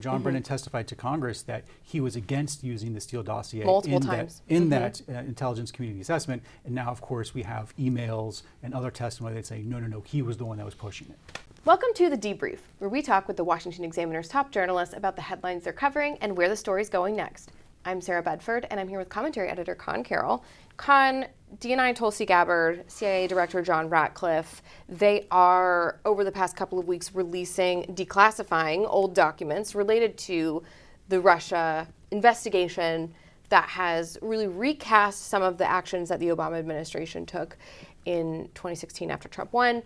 John Brennan testified to Congress that he was against using the Steele dossier multiple times in that intelligence community assessment. And now, of course, we have emails and other testimony that say, no, he was the one that was pushing it. Welcome to The Debrief, where we talk with the Washington Examiner's top journalists about the headlines they're covering and where the story's going next. I'm Sarah Bedford, and I'm here with commentary editor Conn Carroll. Conn, DNI Tulsi Gabbard, CIA Director John Ratcliffe, they are, over the past couple of weeks, declassifying old documents related to the Russia investigation that has really recast some of the actions that the Obama administration took in 2016 after Trump won.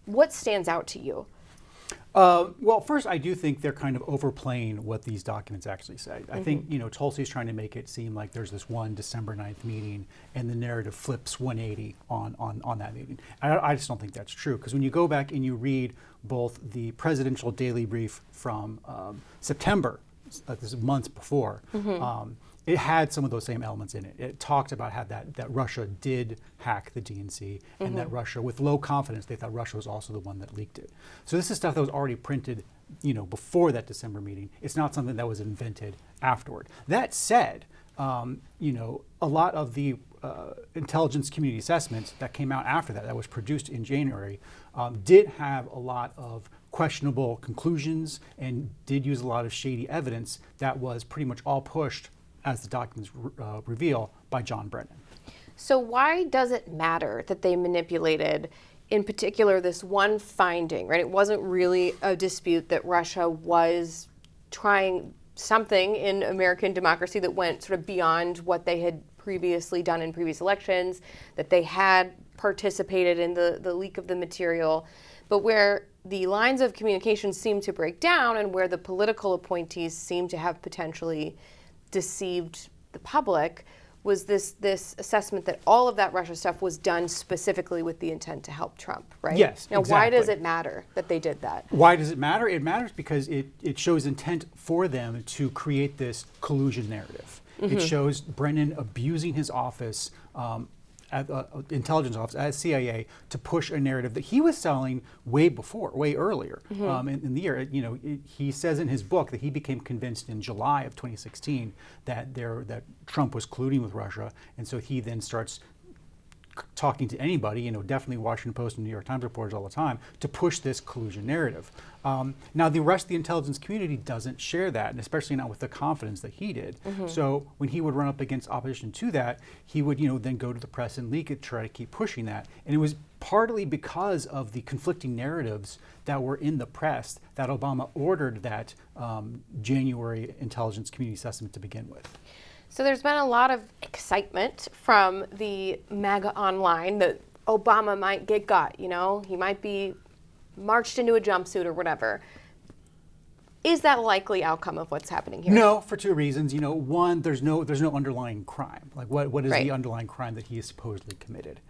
What stands out to you? Well, first, I do think they're kind of overplaying what these documents actually say. I think, Tulsi's trying to make it seem like there's this one December 9th meeting and the narrative flips 180 on that meeting. I just don't think that's true, because when you go back and you read both the presidential daily brief from September, this is months before, it had some of those same elements in it. It talked about how that Russia did hack the DNC and that Russia, with low confidence, they thought Russia was also the one that leaked it. So this is stuff that was already printed, before that December meeting. It's not something that was invented afterward. That said, a lot of the intelligence community assessments that came out after that was produced in January, did have a lot of questionable conclusions and did use a lot of shady evidence that was pretty much all pushed, as the documents reveal, by John Brennan. So why does it matter that they manipulated, in particular, this one finding, right? It wasn't really a dispute that Russia was trying something in American democracy that went sort of beyond what they had previously done in previous elections, that they had participated in the leak of the material, but where the lines of communication seem to break down and where the political appointees seem to have potentially deceived the public was this assessment that all of that Russia stuff was done specifically with the intent to help Trump, right? Yes, Now, exactly. Why does it matter that they did that? Why does it matter? It matters because it shows intent for them to create this collusion narrative. It shows Brennan abusing his office, at intelligence office, at CIA, to push a narrative that he was selling way earlier in the year. He says in his book that he became convinced in July of 2016 that Trump was colluding with Russia, and so he then starts talking to anybody, definitely Washington Post and New York Times reporters all the time, to push this collusion narrative. Now, the rest of the intelligence community doesn't share that, and especially not with the confidence that he did. So when he would run up against opposition to that, he would, then go to the press and leak it, try to keep pushing that. And it was partly because of the conflicting narratives that were in the press that Obama ordered that January intelligence community assessment to begin with. So there's been a lot of excitement from the MAGA online that Obama might get got, he might be marched into a jumpsuit or whatever. Is that a likely outcome of what's happening here? No, for two reasons. One, there's no underlying crime. Like what is the underlying crime that he has supposedly committed?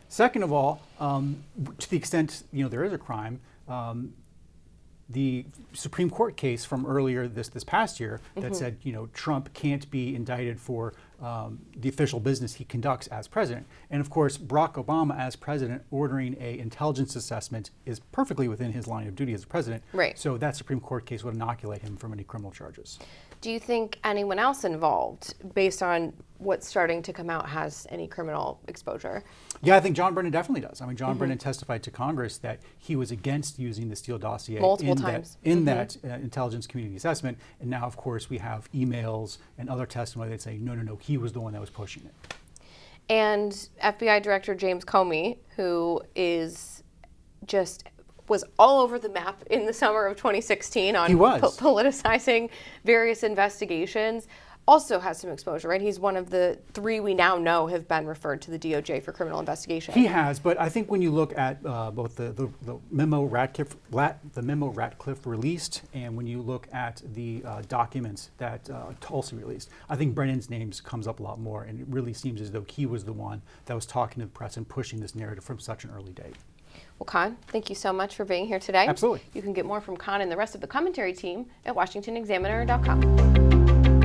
Second of all, to the extent there is a crime, the Supreme Court case from earlier this past year that said Trump can't be indicted for the official business he conducts as president. And of course, Barack Obama as president ordering an intelligence assessment is perfectly within his line of duty as president. Right. So that Supreme Court case would inoculate him from any criminal charges. Do you think anyone else involved, based on what's starting to come out, has any criminal exposure? Yeah, I think John Brennan definitely does. I mean, John Brennan testified to Congress that he was against using the Steele dossier multiple times in that intelligence community assessment. And now, of course, we have emails and other testimony that say, no, he was the one that was pushing it. And FBI Director James Comey, who was all over the map in the summer of 2016 on politicizing various investigations, also has some exposure, right? He's one of the three we now know have been referred to the DOJ for criminal investigation. He has, but I think when you look at both the memo Ratcliffe released and when you look at the documents that Tulsi released, I think Brennan's name comes up a lot more, and it really seems as though he was the one that was talking to the press and pushing this narrative from such an early date. Well, Conn, thank you so much for being here today. Absolutely. You can get more from Conn and the rest of the commentary team at washingtonexaminer.com.